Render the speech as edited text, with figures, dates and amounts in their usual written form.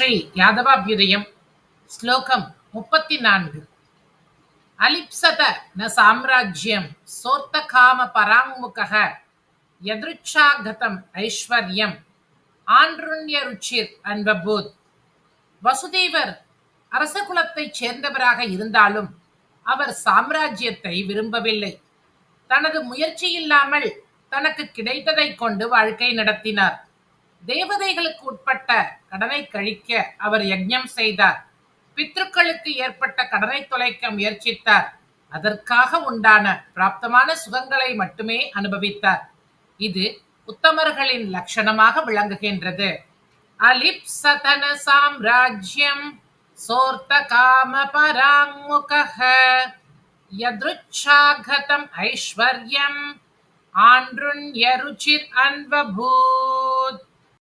ஸ்ரீ யாதவாபியுதயம் ஸ்லோகம் 34. அலிப்சத ந சாம்ராஜ்யம் சோர்த்தகாம பராங்முகः யத்ருச்சாகதம் ஐஸ்வர்யம் ஆண்ருண்ய ருச்சிர் அன்பபூத். வசுதேவர் அரச குலத்தைச் சேர்ந்தவராக இருந்தாலும் அவர் சாம்ராஜ்யத்தை விரும்பவில்லை. தனது முயற்சி இல்லாமல் தனக்கு கிடைத்ததை கொண்டு வாழ்க்கை நடத்தினார். தேவதைகளுக்கு உட்பட்ட கடனை கழிக்க அவர் யஜ்ஞம் செய்தார். பித்ருக்களுக்கு ஏற்பட்ட கடனை தொலைக்க முயற்சித்தார். அதற்காக உண்டான பிராப்தமான சுகங்களை மட்டுமே அனுபவித்தார். இது உத்தமர்களின் லட்சணமாக விளங்குகின்றது. அலிப்சதன சாம்ராஜ்யம் சோர்த்த காம பராங்முகः யத்ருச்சாகதம் ஐஸ்வர்யம் ஆண்ருண்ய ருச்சிர் அன்பபூத்.